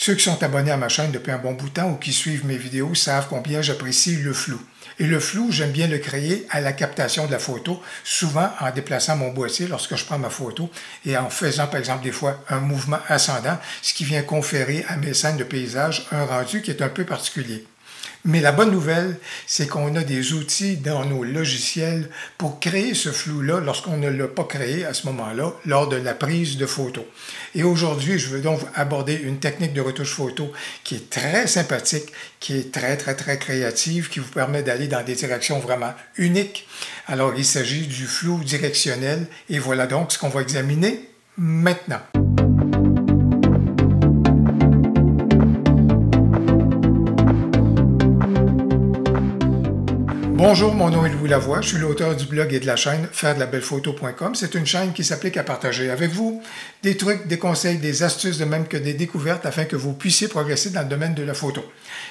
Ceux qui sont abonnés à ma chaîne depuis un bon bout de temps ou qui suivent mes vidéos savent combien j'apprécie le flou. Et le flou, j'aime bien le créer à la captation de la photo, souvent en déplaçant mon boîtier lorsque je prends ma photo et en faisant par exemple des fois un mouvement ascendant, ce qui vient conférer à mes scènes de paysage un rendu qui est un peu particulier. Mais la bonne nouvelle, c'est qu'on a des outils dans nos logiciels pour créer ce flou-là lorsqu'on ne l'a pas créé à ce moment-là, lors de la prise de photo. Et aujourd'hui, je veux donc aborder une technique de retouche photo qui est très sympathique, qui est très créative, qui vous permet d'aller dans des directions vraiment uniques. Alors, il s'agit du flou directionnel et voilà donc ce qu'on va examiner maintenant. Bonjour, mon nom est Louis Lavoie, je suis l'auteur du blog et de la chaîne fairedelabellephoto.com. C'est une chaîne qui s'applique à partager avec vous des trucs, des conseils, des astuces, de même que des découvertes afin que vous puissiez progresser dans le domaine de la photo.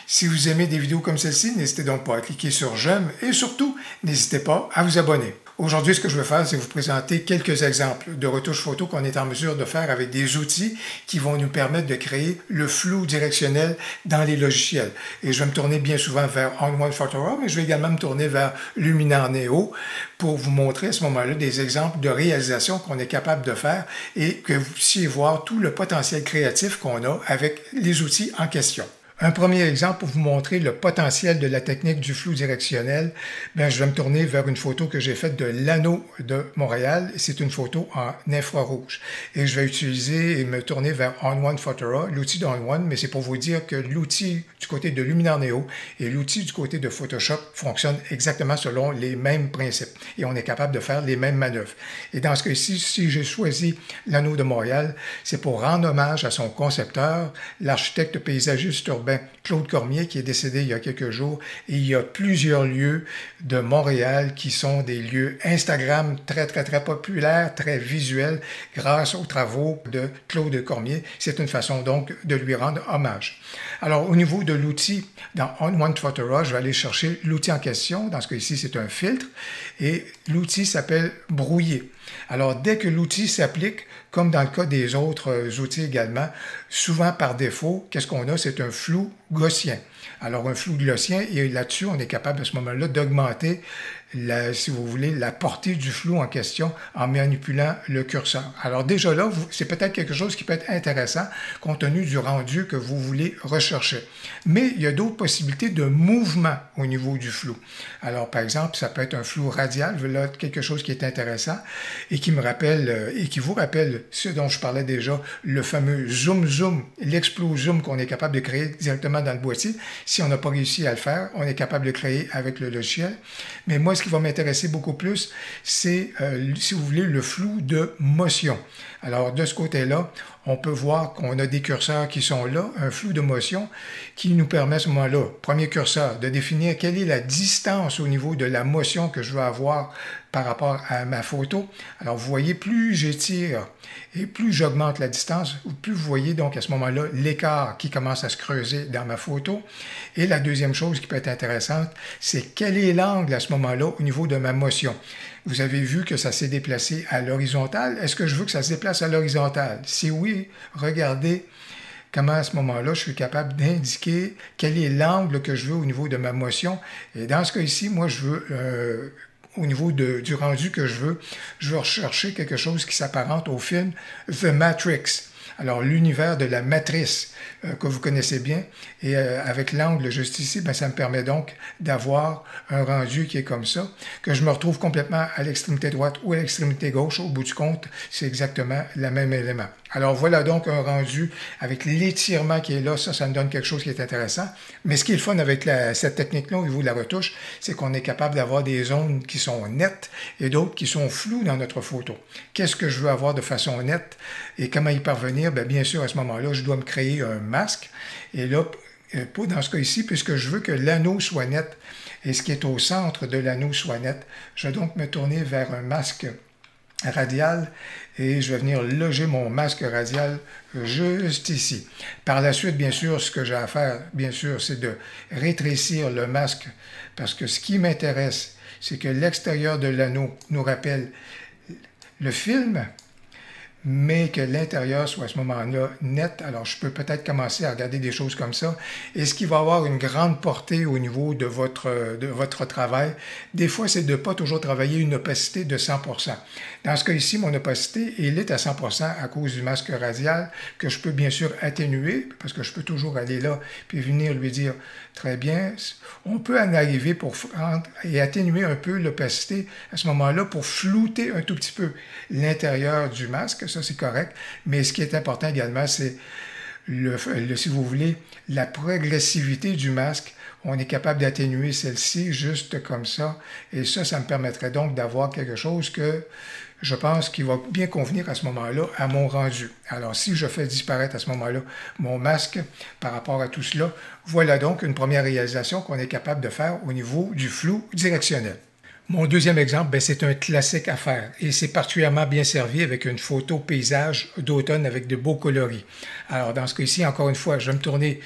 Si vous aimez des vidéos comme celle-ci, n'hésitez donc pas à cliquer sur j'aime et surtout, n'hésitez pas à vous abonner. Aujourd'hui, ce que je veux faire, c'est vous présenter quelques exemples de retouches photo qu'on est en mesure de faire avec des outils qui vont nous permettre de créer le flou directionnel dans les logiciels. Et je vais me tourner bien souvent vers ON1 Photo Raw, mais je vais également me tourner vers Luminar Neo pour vous montrer à ce moment-là des exemples de réalisation qu'on est capable de faire et que vous puissiez voir tout le potentiel créatif qu'on a avec les outils en question. Un premier exemple pour vous montrer le potentiel de la technique du flou directionnel, je vais me tourner vers une photo que j'ai faite de l'anneau de Montréal. C'est une photo en infrarouge. Et je vais utiliser et me tourner vers ON1 Photo Raw, l'outil d'ON1, mais c'est pour vous dire que l'outil du côté de Luminar Neo et l'outil du côté de Photoshop fonctionnent exactement selon les mêmes principes. Et on est capable de faire les mêmes manœuvres. Et dans ce cas-ci, si j'ai choisi l'anneau de Montréal, c'est pour rendre hommage à son concepteur, l'architecte paysagiste urbain Claude Cormier, qui est décédé il y a quelques jours, et il y a plusieurs lieux de Montréal qui sont des lieux Instagram très populaires, très visuels, grâce aux travaux de Claude Cormier. C'est une façon donc de lui rendre hommage. Alors, au niveau de l'outil, dans ON1 Photo Raw, je vais aller chercher l'outil en question. Dans ce cas-ci, c'est un filtre, et l'outil s'appelle Brouiller. Alors, dès que l'outil s'applique, comme dans le cas des autres outils également, souvent par défaut, qu'est-ce qu'on a? C'est un flou gaussien. Alors, un flou gaussien, et là-dessus, on est capable à ce moment-là d'augmenter, si vous voulez, la portée du flou en question en manipulant le curseur. Alors déjà là, c'est peut-être quelque chose qui peut être intéressant compte tenu du rendu que vous voulez rechercher. Mais il y a d'autres possibilités de mouvement au niveau du flou. Alors, par exemple, ça peut être un flou radial, voilà quelque chose qui est intéressant et qui me rappelle, et qui vous rappelle ce dont je parlais déjà, le fameux zoom, l'explo-zoom qu'on est capable de créer directement dans le boîtier. Si on n'a pas réussi à le faire, on est capable de le créer avec le logiciel. Mais moi, ce qui va m'intéresser beaucoup plus, c'est, si vous voulez, le flou de motion. Alors, de ce côté-là, on peut voir qu'on a des curseurs qui sont là, un flou de motion qui nous permet à ce moment-là, premier curseur, de définir quelle est la distance au niveau de la motion que je veux avoir par rapport à ma photo. Alors, vous voyez, plus j'étire et plus j'augmente la distance, plus vous voyez donc à ce moment-là l'écart qui commence à se creuser dans ma photo. Et la deuxième chose qui peut être intéressante, c'est quel est l'angle à ce moment-là au niveau de ma motion. Vous avez vu que ça s'est déplacé à l'horizontale. Est-ce que je veux que ça se déplace à l'horizontale? Si oui, regardez comment à ce moment-là, je suis capable d'indiquer quel est l'angle que je veux au niveau de ma motion. Et dans ce cas ici, moi, je veux, au niveau du rendu que je veux rechercher quelque chose qui s'apparente au film The Matrix. Alors, l'univers de la matrice que vous connaissez bien, et avec l'angle juste ici, ça me permet donc d'avoir un rendu qui est comme ça, que je me retrouve complètement à l'extrémité droite ou à l'extrémité gauche. Au bout du compte, c'est exactement le même élément. Alors, voilà donc un rendu avec l'étirement qui est là. Ça me donne quelque chose qui est intéressant. Mais ce qui est le fun avec cette technique-là au niveau de la retouche, c'est qu'on est capable d'avoir des zones qui sont nettes et d'autres qui sont floues dans notre photo. Qu'est-ce que je veux avoir de façon nette et comment y parvenir? Bien sûr, à ce moment-là, je dois me créer un masque. Et là, pas dans ce cas ici, puisque je veux que l'anneau soit net et ce qui est au centre de l'anneau soit net, je vais donc me tourner vers un masque radial et je vais venir loger mon masque radial juste ici. Par la suite, bien sûr, ce que j'ai à faire, bien sûr, c'est de rétrécir le masque parce que ce qui m'intéresse, c'est que l'extérieur de l'anneau nous rappelle le film, mais que l'intérieur soit à ce moment-là net. Alors, je peux peut-être commencer à regarder des choses comme ça. Et ce qui va avoir une grande portée au niveau de votre travail, des fois, c'est de ne pas toujours travailler une opacité de 100%. Dans ce cas ici, mon opacité, elle est à 100% à cause du masque radial que je peux bien sûr atténuer, parce que je peux toujours aller là puis venir lui dire, très bien, on peut en arriver pour et atténuer un peu l'opacité à ce moment-là pour flouter un tout petit peu l'intérieur du masque. Ça, c'est correct. Mais ce qui est important également, c'est, si vous voulez, la progressivité du masque. On est capable d'atténuer celle-ci juste comme ça. Et ça me permettrait donc d'avoir quelque chose que je pense qu'il va bien convenir à ce moment-là à mon rendu. Alors, si je fais disparaître à ce moment-là mon masque par rapport à tout cela, voilà donc une première réalisation qu'on est capable de faire au niveau du flou directionnel. Mon deuxième exemple, c'est un classique à faire et c'est particulièrement bien servi avec une photo paysage d'automne avec de beaux coloris. Alors, dans ce cas-ci, encore une fois, je vais me tourner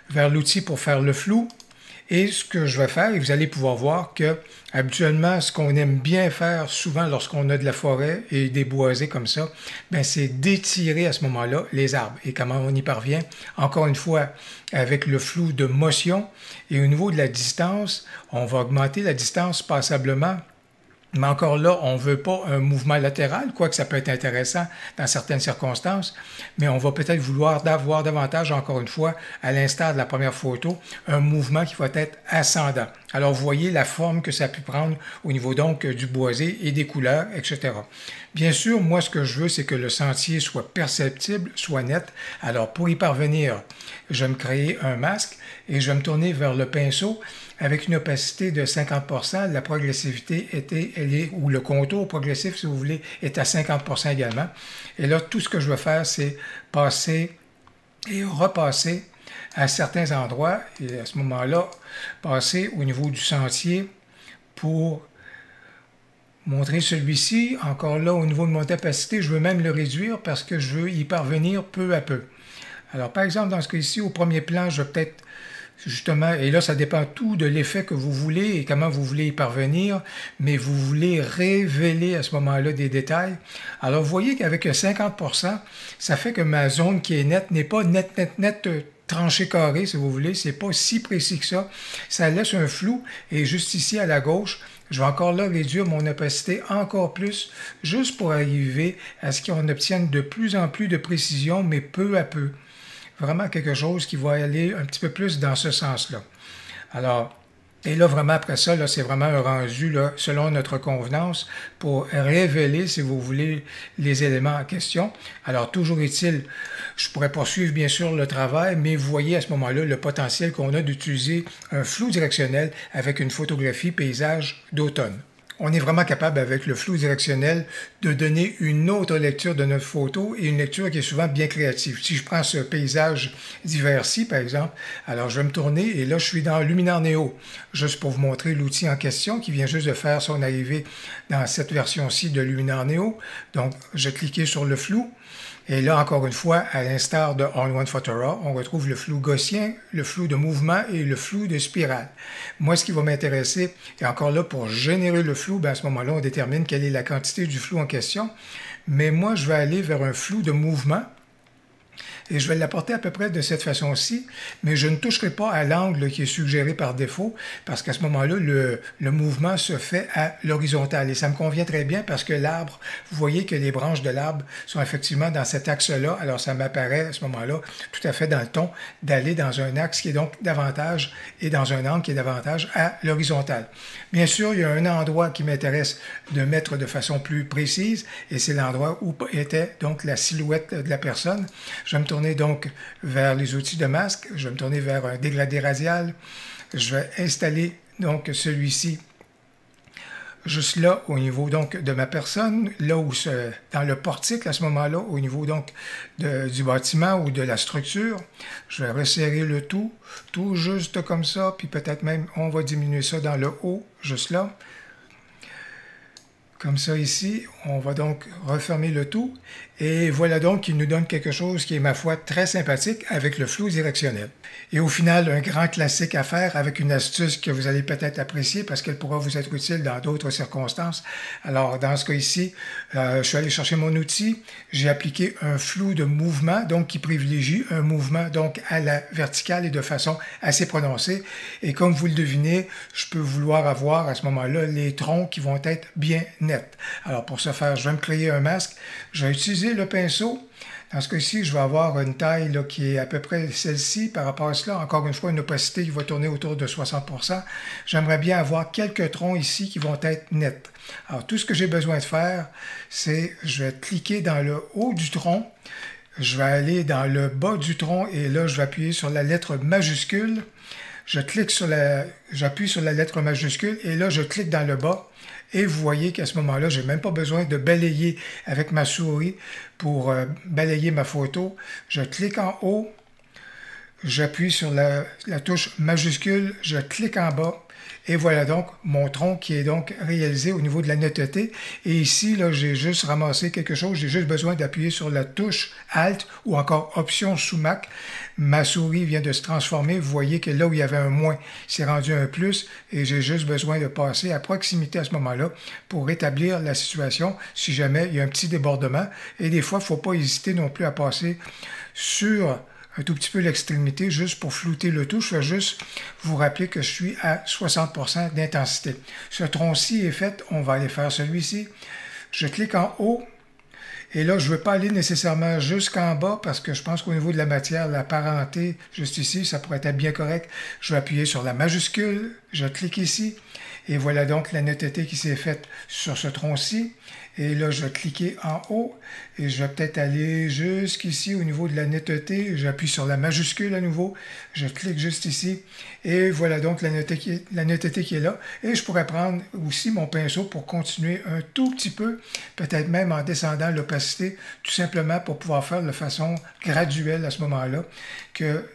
vers l'outil pour faire le flou. Et ce que je vais faire, et vous allez pouvoir voir que habituellement, ce qu'on aime bien faire souvent lorsqu'on a de la forêt et des boisés comme ça, c'est d'étirer à ce moment-là les arbres. Et comment on y parvient? Encore une fois, avec le flou de motion. Et au niveau de la distance, on va augmenter la distance passablement. Mais encore là, on ne veut pas un mouvement latéral, quoique ça peut être intéressant dans certaines circonstances, mais on va peut-être vouloir avoir davantage, encore une fois, à l'instar de la première photo, un mouvement qui va être ascendant. Alors, vous voyez la forme que ça a pu prendre au niveau donc du boisé et des couleurs, etc. Bien sûr, moi, ce que je veux, c'est que le sentier soit perceptible, soit net. Alors, pour y parvenir, je vais me créer un masque et je vais me tourner vers le pinceau avec une opacité de 50%. La progressivité ou le contour progressif, si vous voulez, est à 50% également. Et là, tout ce que je vais faire, c'est passer et repasser à certains endroits et à ce moment-là, passer au niveau du sentier pour montrer celui-ci. Encore là, au niveau de mon opacité, je veux même le réduire parce que je veux y parvenir peu à peu. Alors, par exemple, dans ce cas-ci, au premier plan, je vais peut-être justement, et là, ça dépend tout de l'effet que vous voulez et comment vous voulez y parvenir, mais vous voulez révéler à ce moment-là des détails. Alors, vous voyez qu'avec 50%, ça fait que ma zone qui est nette n'est pas net, tranché carré, si vous voulez. C'est pas si précis que ça. Ça laisse un flou. Et juste ici, à la gauche, je vais encore là réduire mon opacité encore plus, juste pour arriver à ce qu'on obtienne de plus en plus de précision, mais peu à peu. Vraiment quelque chose qui va aller un petit peu plus dans ce sens-là. Alors, et là, vraiment, après ça, là, c'est vraiment un rendu là, selon notre convenance pour révéler, si vous voulez, les éléments en question. Alors, toujours est-il, je pourrais poursuivre, bien sûr, le travail, mais vous voyez à ce moment-là le potentiel qu'on a d'utiliser un flou directionnel avec une photographie paysage d'automne. On est vraiment capable, avec le flou directionnel, de donner une autre lecture de notre photo et une lecture qui est souvent bien créative. Si je prends ce paysage d'hiver-ci, par exemple, alors je vais me tourner et là, je suis dans Luminar Neo, juste pour vous montrer l'outil en question qui vient juste de faire son arrivée dans cette version-ci de Luminar Neo. Donc, je vais cliquer sur le flou. Et là, encore une fois, à l'instar de All-in-One Photo Raw, on retrouve le flou gaussien, le flou de mouvement et le flou de spirale. Moi, ce qui va m'intéresser, et encore là, pour générer le flou, à ce moment-là, on détermine quelle est la quantité du flou en question. Mais moi, je vais aller vers un flou de mouvement. Et je vais l'apporter à peu près de cette façon-ci, mais je ne toucherai pas à l'angle qui est suggéré par défaut, parce qu'à ce moment-là, le mouvement se fait à l'horizontale. Et ça me convient très bien parce que l'arbre, vous voyez que les branches de l'arbre sont effectivement dans cet axe-là, alors ça m'apparaît à ce moment-là tout à fait dans le ton d'aller dans un axe qui est donc davantage, et dans un angle qui est davantage à l'horizontale. Bien sûr, il y a un endroit qui m'intéresse de mettre de façon plus précise, et c'est l'endroit où était donc la silhouette de la personne. Je vais me tourner donc vers les outils de masque, je vais me tourner vers un dégradé radial, je vais installer donc celui-ci juste là au niveau donc de ma personne, là où dans le portique à ce moment-là, au niveau donc du bâtiment ou de la structure, je vais resserrer le tout juste comme ça, puis peut-être même on va diminuer ça dans le haut, juste là. Comme ça ici, on va donc refermer le tout. Et voilà donc qu'il nous donne quelque chose qui est, ma foi, très sympathique avec le flou directionnel. Et au final, un grand classique à faire avec une astuce que vous allez peut-être apprécier parce qu'elle pourra vous être utile dans d'autres circonstances. Alors, dans ce cas ici, je suis allé chercher mon outil. J'ai appliqué un flou de mouvement, donc qui privilégie un mouvement donc à la verticale et de façon assez prononcée. Et comme vous le devinez, je peux vouloir avoir à ce moment-là les troncs qui vont être bien nets. Alors, pour ce faire, je vais me créer un masque. Je vais utiliser le pinceau. Dans ce cas-ci, je vais avoir une taille là, qui est à peu près celle-ci par rapport à cela. Encore une fois, une opacité qui va tourner autour de 60%. J'aimerais bien avoir quelques troncs ici qui vont être nets. Alors, tout ce que j'ai besoin de faire, c'est je vais cliquer dans le haut du tronc. Je vais aller dans le bas du tronc et là, je vais appuyer sur la lettre majuscule. J'appuie sur la lettre majuscule et là, je clique dans le bas. Et vous voyez qu'à ce moment-là, je n'ai même pas besoin de balayer avec ma souris pour balayer ma photo. Je clique en haut, j'appuie sur la touche majuscule, je clique en bas. Et voilà donc mon tronc qui est donc réalisé au niveau de la netteté. Et ici, là, j'ai juste ramassé quelque chose. J'ai juste besoin d'appuyer sur la touche Alt ou encore Option sous Mac. Ma souris vient de se transformer. Vous voyez que là où il y avait un moins, c'est rendu un plus. Et j'ai juste besoin de passer à proximité à ce moment-là pour rétablir la situation si jamais il y a un petit débordement. Et des fois, il ne faut pas hésiter non plus à passer sur un tout petit peu l'extrémité, juste pour flouter le tout. Je vais juste vous rappeler que je suis à 60% d'intensité. Ce tronc-ci est fait, on va aller faire celui-ci. Je clique en haut, et là, je ne veux pas aller nécessairement jusqu'en bas, parce que je pense qu'au niveau de la matière, la parenté, juste ici, ça pourrait être bien correct. Je vais appuyer sur la majuscule, je clique ici, et voilà donc la netteté qui s'est faite sur ce tronc-ci. Et là, je vais cliquer en haut et je vais peut-être aller jusqu'ici au niveau de la netteté. J'appuie sur la majuscule à nouveau. Je clique juste ici. Et voilà donc la netteté qui est là. Et je pourrais prendre aussi mon pinceau pour continuer un tout petit peu, peut-être même en descendant l'opacité, tout simplement pour pouvoir faire de façon graduelle à ce moment-là, que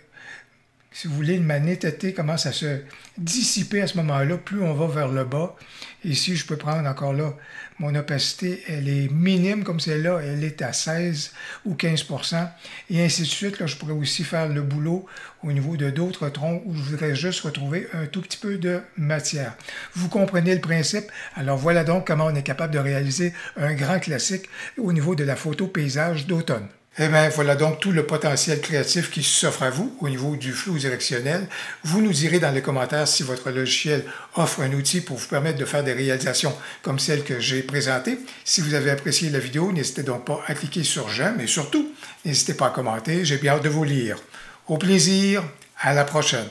si vous voulez, ma netteté commence à se dissiper à ce moment-là, plus on va vers le bas. Ici, je peux prendre encore là, mon opacité, elle est minime comme celle-là, elle est à 16 ou 15%. Et ainsi de suite, là, je pourrais aussi faire le boulot au niveau de d'autres troncs où je voudrais juste retrouver un tout petit peu de matière. Vous comprenez le principe? Alors voilà donc comment on est capable de réaliser un grand classique au niveau de la photo paysage d'automne. Eh bien, voilà donc tout le potentiel créatif qui s'offre à vous au niveau du flou directionnel. Vous nous direz dans les commentaires si votre logiciel offre un outil pour vous permettre de faire des réalisations comme celle que j'ai présentée. Si vous avez apprécié la vidéo, n'hésitez donc pas à cliquer sur j'aime et surtout, n'hésitez pas à commenter. J'ai bien hâte de vous lire. Au plaisir, à la prochaine.